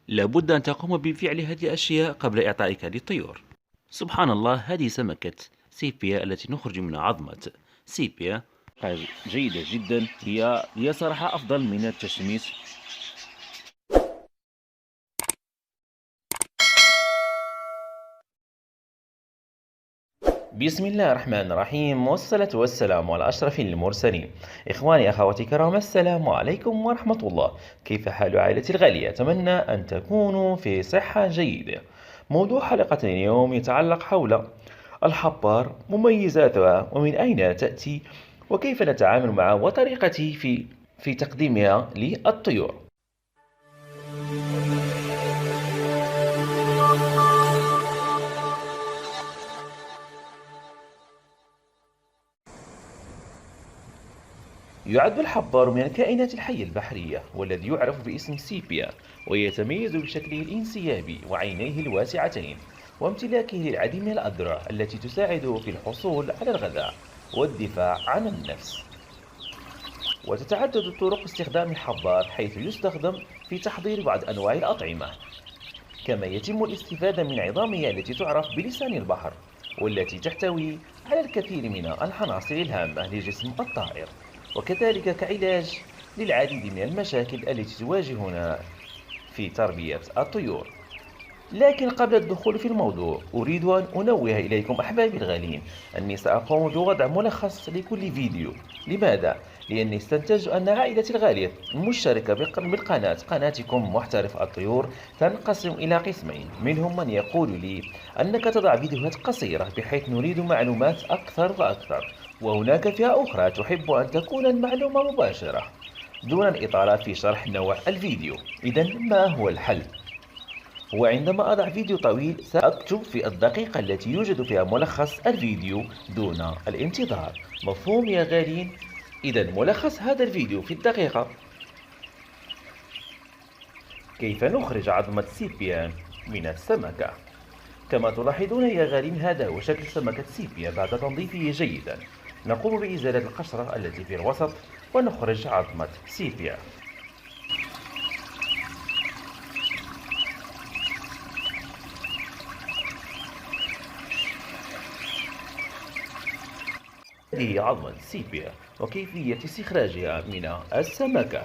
لابد أن تقوم بفعل هذه الأشياء قبل إعطائك للطيور. سبحان الله، هذه سمكة سيبيا التي نخرج منها عظمة سيبيا حاجة جيدة جدا، هي صراحة أفضل من التشميس. بسم الله الرحمن الرحيم، والصلاة والسلام على أشرف المرسلين. إخواني أخواتي كرام، السلام عليكم ورحمة الله. كيف حال عائلتي الغالية؟ أتمنى أن تكونوا في صحة جيدة. موضوع حلقة اليوم يتعلق حول الحبار، مميزاتها ومن أين تأتي وكيف نتعامل معها وطريقتي في تقديمها للطيور. يعد الحبار من الكائنات الحية البحرية، والذي يعرف باسم سيبيا، ويتميز بشكله الانسيابي وعينيه الواسعتين وامتلاكه للعديد من الأذرع التي تساعده في الحصول على الغذاء والدفاع عن النفس. وتتعدد طرق استخدام الحبار، حيث يستخدم في تحضير بعض أنواع الأطعمة، كما يتم الاستفادة من عظامها التي تعرف بلسان البحر، والتي تحتوي على الكثير من العناصر الهامة لجسم الطائر، وكذلك كعلاج للعديد من المشاكل التي تواجهنا في تربية الطيور. لكن قبل الدخول في الموضوع، أريد أن أنوه إليكم أحبابي الغالين أني سأقوم بوضع ملخص لكل فيديو. لماذا؟ لأني استنتج أن عائلتي الغالية المشتركة بالقناة، قناتكم محترف الطيور، تنقسم إلى قسمين. منهم من يقول لي أنك تضع فيديوهات قصيرة بحيث نريد معلومات أكثر وأكثر، وهناك فئة أخرى تحب أن تكون المعلومة مباشرة دون الإطالة في شرح نوع الفيديو. إذا ما هو الحل؟ وعندما أضع فيديو طويل سأكتب في الدقيقة التي يوجد فيها ملخص الفيديو دون الانتظار. مفهوم يا غالين؟ إذا ملخص هذا الفيديو في الدقيقة: كيف نخرج عظمة سيبيان من السمكة. كما تلاحظون يا غالين، هذا هو شكل سمكة سيبيا بعد تنظيفه جيدا. نقوم بإزالة القشرة التي في الوسط ونخرج عظمة سيبيا. هذه عظمة سيبيا وكيفية استخراجها من السمكة.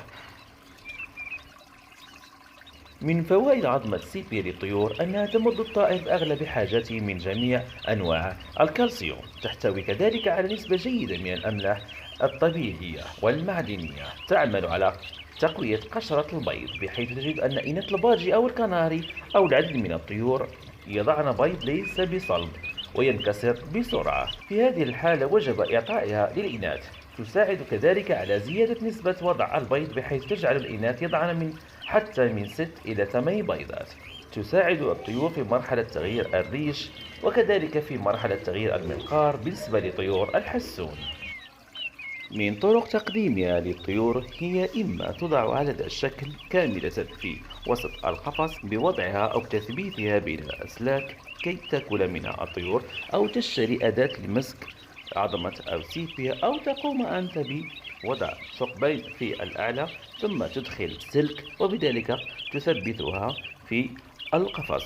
من فوائد عظمة سيبيا للطيور أنها تمد الطائر بأغلب حاجاته من جميع أنواع الكالسيوم. تحتوي كذلك على نسبة جيدة من الأملاح الطبيعية والمعدنية. تعمل على تقوية قشرة البيض، بحيث تجد أن إناث الباجي أو الكناري أو العديد من الطيور يضعن بيض ليس بصلب وينكسر بسرعة. في هذه الحالة وجب إعطائها للإناث. تساعد كذلك على زيادة نسبة وضع البيض، بحيث تجعل الإناث يضعن حتى من 6 إلى 8 بيضات. تساعد الطيور في مرحلة تغيير الريش، وكذلك في مرحلة تغيير المنقار بالنسبة لطيور الحسون. من طرق تقديمها للطيور هي إما تضع على ذا الشكل كاملة في وسط القفص بوضعها أو تثبيتها بين الأسلاك كي تأكل منها الطيور، أو تشتري أداة لمسك عظمة أو سيبيا، أو تقوم أنت بوضع ثقبين في الأعلى ثم تدخل سلك وبذلك تثبتها في القفص.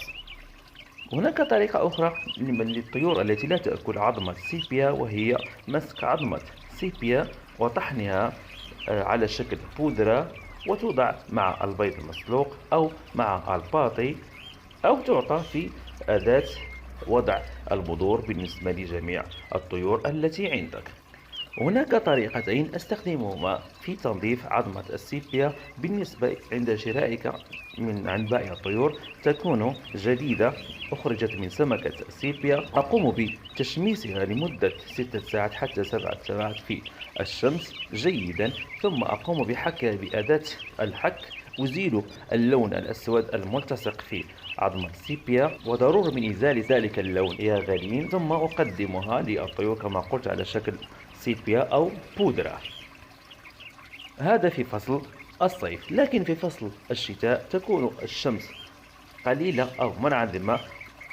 هناك طريقة أخرى للطيور التي لا تأكل عظمة سيبيا، وهي مسك عظمة سيبيا وطحنها على شكل بودرة، وتوضع مع البيض المسلوق أو مع الباطي، أو تعطى في أداة وضع البذور بالنسبة لجميع الطيور التي عندك. هناك طريقتين أستخدمهما في تنظيف عظمة السيبيا. بالنسبة عند شرائك عند بائع الطيور تكون جديدة أخرجت من سمكة السيبيا، أقوم بتشميسها لمدة 6 ساعات حتى 7 ساعات في الشمس جيدا، ثم أقوم بحكها بأداة الحك. أزيل اللون الأسود الملتصق في عظمة السيبيا، وضروري من إزالة ذلك اللون يا غالين، ثم أقدمها للطيور كما قلت على شكل سيبيا أو بودرة. هذا في فصل الصيف، لكن في فصل الشتاء تكون الشمس قليلة أو منعدمة،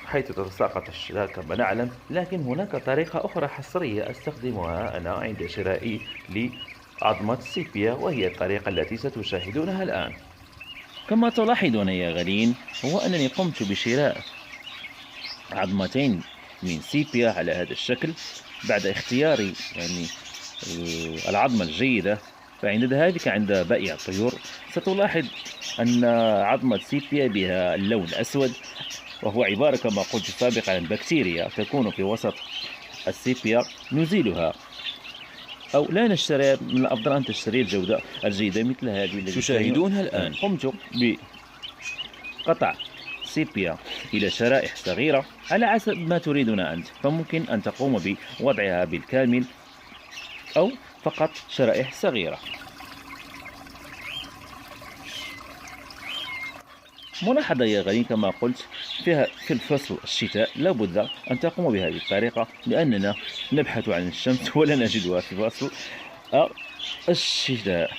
حيث تتساقط الشتاء كما نعلم. لكن هناك طريقة أخرى حصرية أستخدمها أنا عند شرائي لعظمة السيبيا، وهي الطريقة التي ستشاهدونها الآن. كما تلاحظون يا غالين هو أنني قمت بشراء عظمتين من سيبيا على هذا الشكل بعد اختياري العظمة الجيدة. فعند ذلك عند بائع الطيور ستلاحظ أن عظمة سيبيا بها اللون الأسود، وهو عبارة كما قلت سابقا عن بكتيريا تكون في وسط السيبيا نزيلها، أو لا نشتري، من الأفضل أن تشتري الجودة الجيدة مثل هذه التي تشاهدونها الآن. قمت بقطع سيبيا إلى شرائح صغيرة على حسب ما تريدون أنت، فممكن أن تقوم بوضعها بالكامل أو فقط شرائح صغيرة. ملاحظة يا غالين كما قلت في الفصل الشتاء لابد أن تقوم بهذه الطريقة، لأننا نبحث عن الشمس ولا نجدها في فصل الشتاء.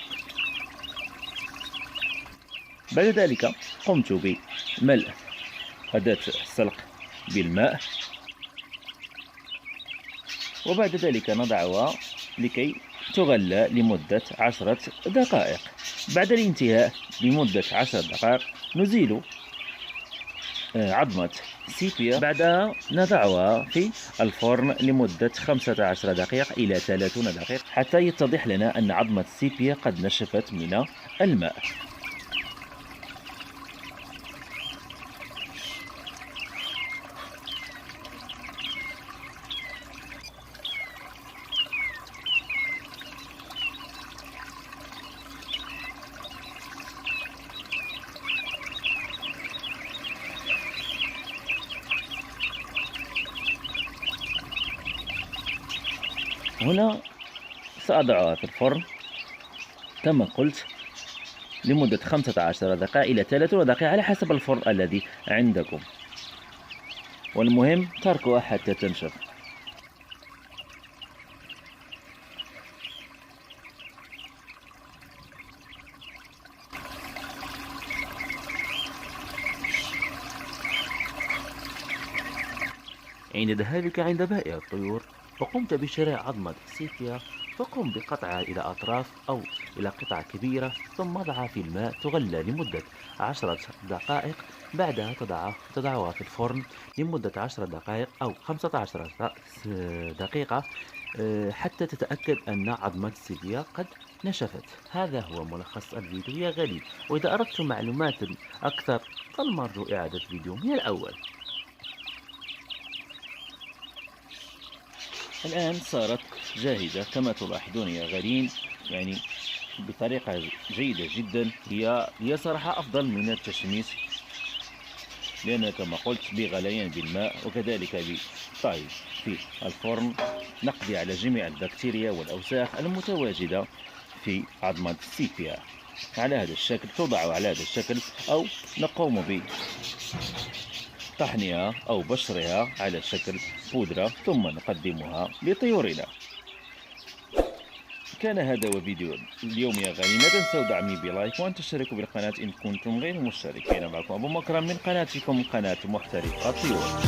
بعد ذلك قمت بملء أداة السلق بالماء، وبعد ذلك نضعها لكي تغلى لمدة 10 دقائق. بعد الانتهاء لمدة 10 دقائق نزيل عظمة سيبيا، بعدها نضعها في الفرن لمدة 15 دقيقة إلى 30 دقيقة حتى يتضح لنا أن عظمة سيبيا قد نشفت من الماء. هنا سأضعها في الفرن كما قلت لمدة 15 دقيقة إلى 30 دقيقة على حسب الفرن الذي عندكم، والمهم تركها حتى تنشف. عند ذهابك عند بائع الطيور وقمت بشراء عظمة سيبيا، فقم بقطعها إلى أطراف أو إلى قطع كبيرة، ثم ضعها في الماء تغلى لمدة 10 دقائق. بعدها تضعها في الفرن لمدة 10 دقائق أو 15 دقيقة حتى تتأكد أن عظمة السيبيا قد نشفت. هذا هو ملخص الفيديو يا غالي، وإذا أردتم معلومات أكثر فالمرجو إعادة الفيديو من الأول. الآن صارت جاهزة كما تلاحظون يا غالين، بطريقة جيدة جدا. هي صراحة أفضل من التشميس، لأن كما قلت بغليان بالماء وكذلك بالطهي في الفرن نقضي على جميع البكتيريا والأوساخ المتواجدة في عظمة السيبيا. على هذا الشكل توضع على هذا الشكل، أو نقوم طحنها أو بشرها على شكل بودرة ثم نقدمها لطيورنا. كان هذا هو فيديو اليوم يا غالي، لا تنسوا دعمي بلايك وأن تشتركوا بالقناة إن كنتم غير مشتركين. معكم أبو مكرم من قناتكم قناة محترف الطيور.